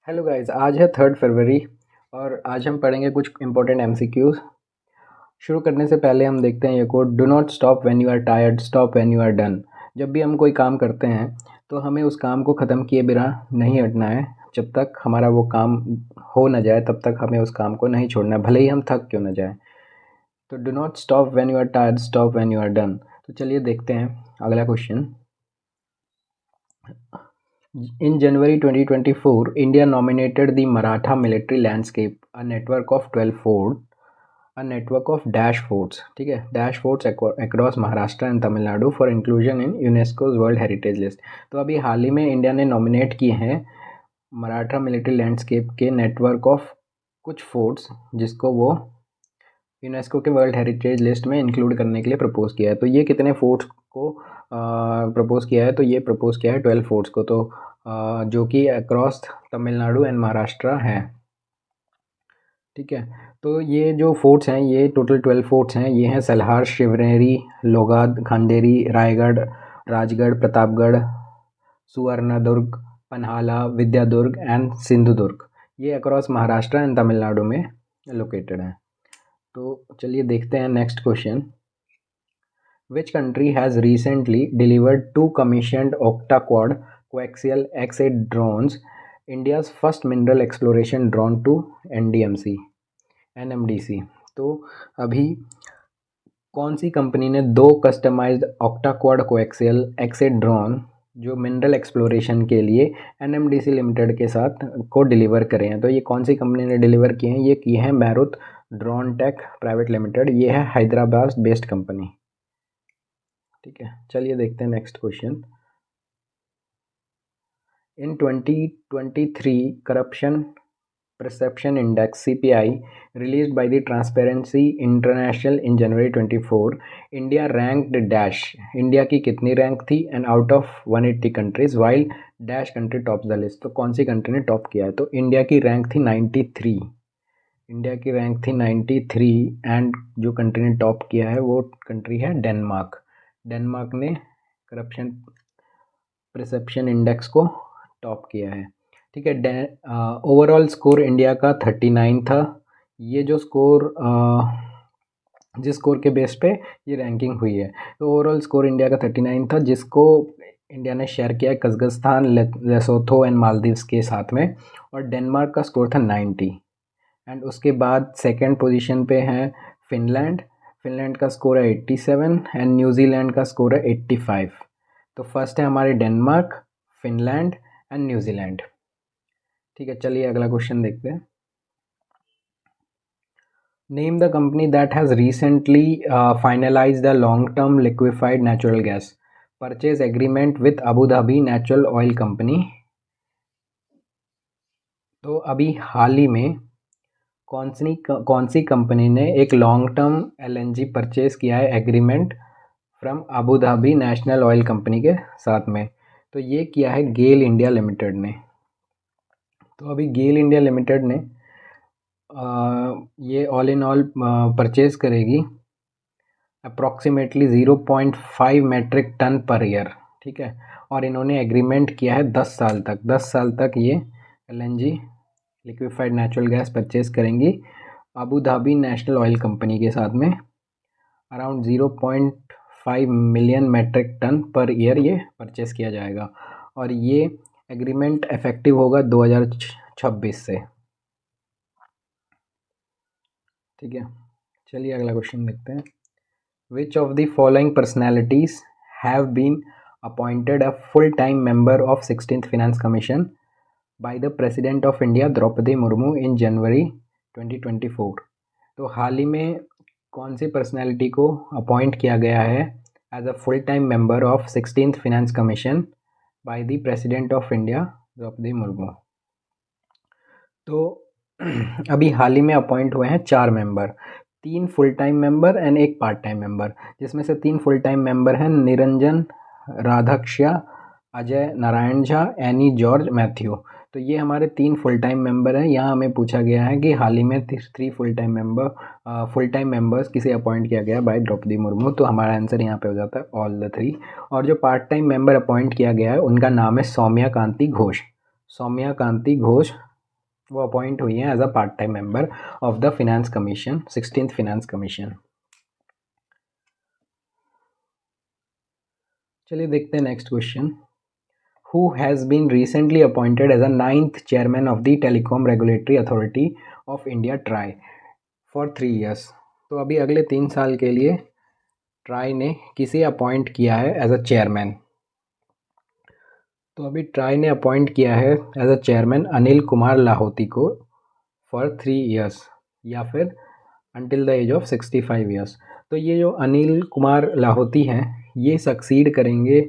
Hello guys, आज है 3 फरवरी और आज हम पढ़ेंगे कुछ इंपॉर्टेंट एमसीक्यूज। शुरू करने से पहले हम देखते हैं ये code, do not stop when you are tired, stop when you are done. जब भी हम कोई काम करते हैं तो हमें उस काम को ख़त्म किए बिना नहीं हटना है। जब तक हमारा वो काम हो ना जाए तब तक हमें उस काम को नहीं छोड़ना है, भले ही हम थक क्यों ना जाए। तो do not stop when you are tired, stop when you are done. तो चलिए देखते हैं अगला question. In January 2024, India nominated the Maratha Military Landscape, a network of 12 forts, a network of dash forts, ठीक है, dash forts across Maharashtra and Tamil Nadu for inclusion in UNESCO's World Heritage List। तो अभी हाल ही में India ने nominate किए हैं मराठा मिलिट्री लैंडस्केप के नेटवर्क ऑफ कुछ फोर्ट्स, जिसको वो यूनेस्को के वर्ल्ड हेरिटेज लिस्ट में इंक्लूड करने के लिए प्रपोज किया है। तो ये कितने फोर्ट्स को प्रपोज किया है? तो ये प्रपोज किया है 12 फोर्ट्स को, तो जो कि अक्रॉस तमिलनाडु एंड महाराष्ट्र हैं। ठीक है, तो ये जो फोर्ट्स हैं, ये टोटल 12 फोर्ट्स हैं। ये हैं सलहार, शिवनेरी, लोगाद, खांडेरी, रायगढ़, राजगढ़, प्रतापगढ़, सुवर्णदुर्ग, पन्हाला, विद्यादुर्ग एंड सिंधुदुर्ग। ये अक्रॉस महाराष्ट्र एंड तमिलनाडु में लोकेटेड हैं। तो चलिए देखते हैं next question. Which country has recently delivered two commissioned octa-quad coaxial X-8 drones, India's first mineral exploration drone to NMDC? तो अभी कौन सी कंपनी ने दो customised octa quad coaxial X-8 drone जो मिनरल एक्सप्लोरेशन के लिए NMDC लिमिटेड के साथ को डिलीवर करे हैं? तो ये कौन सी कंपनी ने डिलीवर किए हैं? ये किए हैं मैरुत ड्रोन टेक प्राइवेट लिमिटेड। ये है हैदराबाद बेस्ड कंपनी। ठीक है, चलिए देखते हैं next question. In 2023 corruption perception index CPI released by the transparency international in January 24, India ranked dash. India की कितनी रैंक थी? And out of 180 countries while dash country top the list. तो कौन सी कंट्री ने टॉप किया है? तो India की रैंक थी 93। इंडिया की रैंक थी 93 एंड जो कंट्री ने टॉप किया है वो कंट्री है डेनमार्क। डेनमार्क ने करप्शन परसेप्शन इंडेक्स को टॉप किया है। ठीक है, ओवरऑल स्कोर इंडिया का 39 था। ये जो स्कोर जिस स्कोर के बेस पे ये रैंकिंग हुई है, तो ओवरऑल स्कोर इंडिया का 39 था, जिसको इंडिया ने शेयर किया है कज़ाकिस्तान, लेसोथो एंड मालदीव्स के साथ में। और डेनमार्क का स्कोर था 90 एंड उसके बाद सेकंड पोजीशन पे है फिनलैंड। फिनलैंड का स्कोर है 87 एंड न्यूजीलैंड का स्कोर है 85। तो फर्स्ट है हमारे डेनमार्क, फिनलैंड एंड न्यूजीलैंड। ठीक है, चलिए अगला क्वेश्चन देखते हैं। Name the company that has recently finalise the long term liquefied natural gas purchase agreement with Abu Dhabi natural oil company. तो अभी हाल ही में कौन सी कंपनी ने एक लॉन्ग टर्म LNG परचेज किया है agreement from Abu Dhabi national oil company के साथ में? तो ये किया है गेल इंडिया लिमिटेड ने। तो अभी गेल इंडिया लिमिटेड ने ये ऑल इन ऑल परचेज करेगी approximately 0.5 metric ton per year. ठीक है, और इन्होंने एग्रीमेंट किया है 10 साल तक। 10 साल तक ये LNG liquefied natural gas purchase करेंगी Abu Dhabi national oil company के साथ में। Around 0.5 million metric ton per year ये परचेस किया जाएगा और ये एग्रीमेंट इफेक्टिव होगा 2026 से। ठीक है, चलिए अगला क्वेश्चन देखते हैं। Which of the following personalities have been appointed a full time member of 16th finance commission by the president of India Droupadi Murmu in January 2024? तो हाल ही में कौन सी पर्सनैलिटी को अपॉइंट किया गया है as a full time member of 16th finance commission by the president of India Droupadi Murmu? तो अभी हाल ही में अपॉइंट हुए हैं 4 member, 3 full time member and 1 part time member, जिसमें से 3 फुल टाइम मेंबर हैं निरंजन, राधाक्ष्या, अजय नारायण झा, एनी जॉर्ज मैथ्यू। तो ये हमारे 3 फुल टाइम मेंबर हैं। यहाँ हमें पूछा गया है कि हाल ही में 3 फुल टाइम मेंबर्स किसे अपॉइंट किया गया बाय द्रौपदी मुर्मू? तो हमारा आंसर यहाँ पे हो जाता है ऑल द 3। और जो पार्ट टाइम मेंबर अपॉइंट किया गया है उनका नाम है सौम्या कांति घोष। सौम्या कांति घोष वो अपॉइंट हुई हैं as a part time member of the Finance Commission, 16th finance Commission. चलिए देखते हैं next question. Who has been recently appointed as a 9th chairman of the telecom Regulatory Authority of India TRAI for 3 years। तो अभी अगले 3 साल के लिए try ने किसे अपॉइंट किया है एज अ चेयरमैन? तो अभी ट्राई ने अपॉइंट किया है as a chairman Anil Kumar Lahoti को फॉर 3 years, या फिर until the age of 65 years। तो ये जो अनिल कुमार लाहौती हैं, ये सक्सीड करेंगे।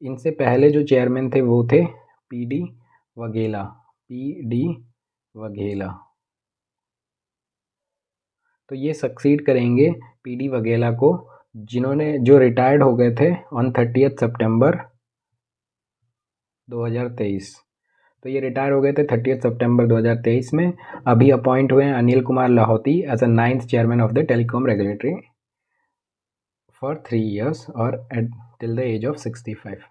इनसे पहले जो चेयरमैन थे वो थे पीडी वघेला, पीडी वघेला। तो ये सक्सीड करेंगे पीडी वघेला को, जिन्होंने जो रिटायर्ड हो गए थे ऑन 30th सितंबर 2023। तो ये रिटायर हो गए थे 30th सितंबर 2023 में। अभी अपॉइंट हुए हैं Anil Kumar Lahoti as a 9th chairman of the telecom regulatory for 3 years और at till the age of 65।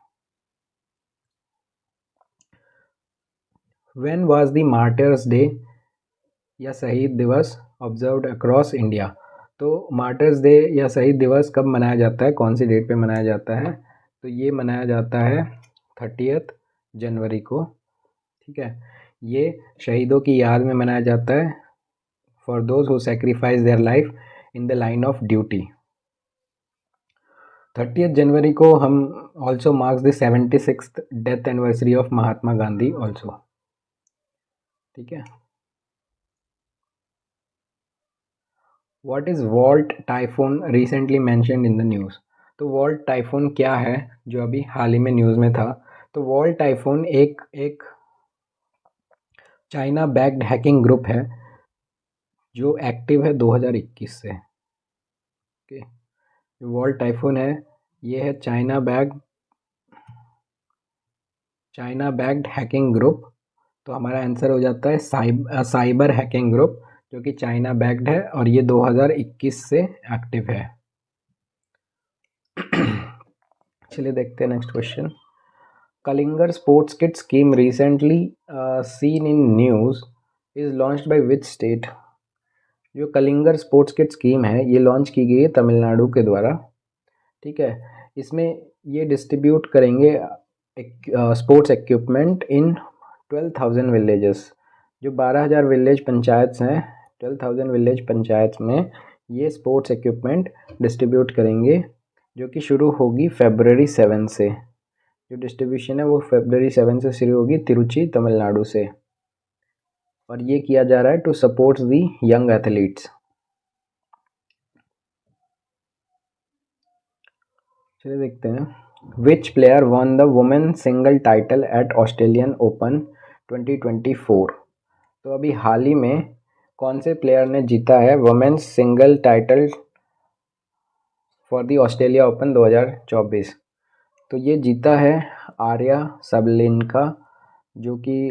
When was the martyrs day या शहीद दिवस ऑब्जर्व्ड अक्रॉस इंडिया? तो मार्टर्स डे या शहीद दिवस कब मनाया जाता है, कौन सी डेट पे मनाया जाता है? तो ये मनाया जाता है 30th जनवरी को। ठीक है, ये शहीदों की याद में मनाया जाता है, for those who sacrifice their life in the line of duty. 30th January को हम also marks the 76th death anniversary of Mahatma Gandhi also. ठीक है। What is Volt Typhoon recently mentioned in the news? तो वॉल्ट टाइफून क्या है जो अभी हाल ही में न्यूज़ में था? तो वॉल्ट टाइफून एक चाइना बैक्ड हैकिंग ग्रुप है जो एक्टिव है 2021 से। ओके, जो वॉल्ट टाइफून है ये है चाइना बैक्ड हैकिंग ग्रुप। तो हमारा आंसर हो जाता है साइबर हैकिंग ग्रुप, जो कि चाइना बैक्ड है और ये 2021 से एक्टिव है। चलिए देखते हैं नेक्स्ट क्वेश्चन। कलिंगर sports kit scheme recently seen in news is launched by which state? जो कलिंगर स्पोर्ट्स किट स्कीम है ये लॉन्च की गई है तमिलनाडु के द्वारा। ठीक है, इसमें ये डिस्ट्रीब्यूट करेंगे स्पोर्ट्स इक्विपमेंट इन 12,000 विलेजेस। जो 12,000 विलेज पंचायत हैं, 12,000 विलेज पंचायत में ये स्पोर्ट्स इक्विपमेंट डिस्ट्रीब्यूट करेंगे, जो कि शुरू होगी February 7 से। जो डिस्ट्रीब्यूशन है वो February 7 से शुरू होगी तिरुचि तमिलनाडु से, और ये किया जा रहा है to support the young athletes. चलिए देखते हैं। Which player won the women single title at Australian Open 2024? तो अभी हाल ही में कौन से प्लेयर ने जीता है women's single title for the Australia Open 2024? तो ये जीता है आर्या सबलेंका, जो कि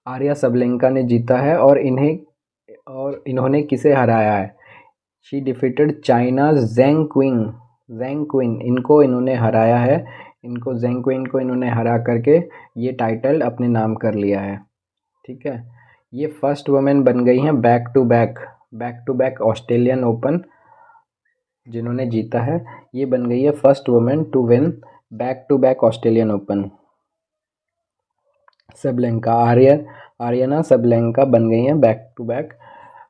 आर्या सबलेंका ने जीता है। और इन्होंने किसे हराया है? शी डिफीटेड चाइना जेंग क्विन इनको इन्होंने हराया है। जेंग क्विन को इन्होंने हरा करके ये टाइटल अपने नाम कर लिया है। ठीक है, ये फर्स्ट वुमेन बन गई हैं back to back Australian Open जिन्होंने जीता है। ये बन गई है first women to win back to back Australian Open. Sabalenka, Aryna Sabalenka बन गई हैं back to back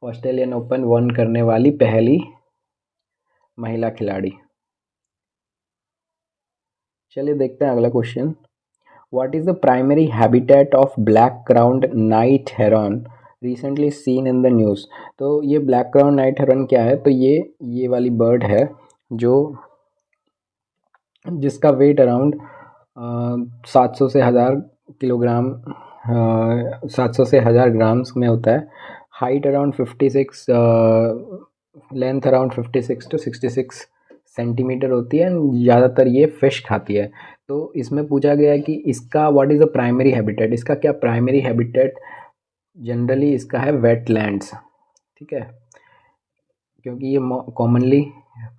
Australian Open won करने वाली पहली महिला खिलाड़ी। चलिए देखते हैं अगला क्वेश्चन। What is the primary habitat of black crowned night heron recently seen in the news? तो ये ब्लैक क्राउन्ड नाइट हेरॉन क्या है? तो ये वाली बर्ड है जो जिसका वेट अराउंड 700 से 1000 किलोग्राम 700 से 1000 ग्राम्स में होता है। Height around 56, length around 56 to 66 centimetre होती है। ज़्यादातर ये फिश खाती है। तो इसमें पूछा गया है कि इसका what is the primary habitat? इसका क्या प्राइमरी हैबिटेट? जनरली इसका है वेटलैंड्स। ठीक है, क्योंकि ये कॉमनली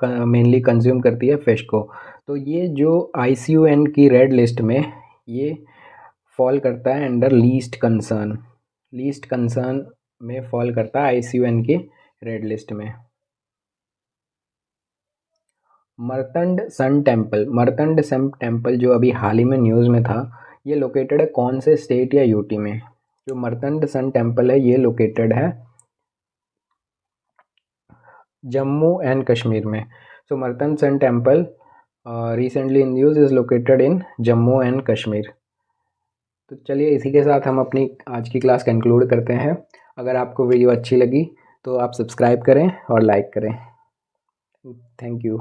मेनली कंज्यूम करती है फिश को। तो ये जो IUCN की रेड लिस्ट में ये फॉल करता है under least concern, least concern में फॉल करता है ICUN के रेड लिस्ट में। मर्तंड सन टेम्पल, मर्तंड सन टेम्पल जो अभी हाल ही में न्यूज़ में था, ये लोकेटेड है कौन से स्टेट या यूटी में? जो मर्तंड सन टेम्पल है ये लोकेटेड है जम्मू एंड कश्मीर में। So Martand sun temple recently in news is located in Jammu and Kashmir. तो चलिए इसी के साथ हम अपनी आज की क्लास कंक्लूड करते हैं। अगर आपको वीडियो अच्छी लगी तो आप सब्सक्राइब करें और लाइक करें। Thank you.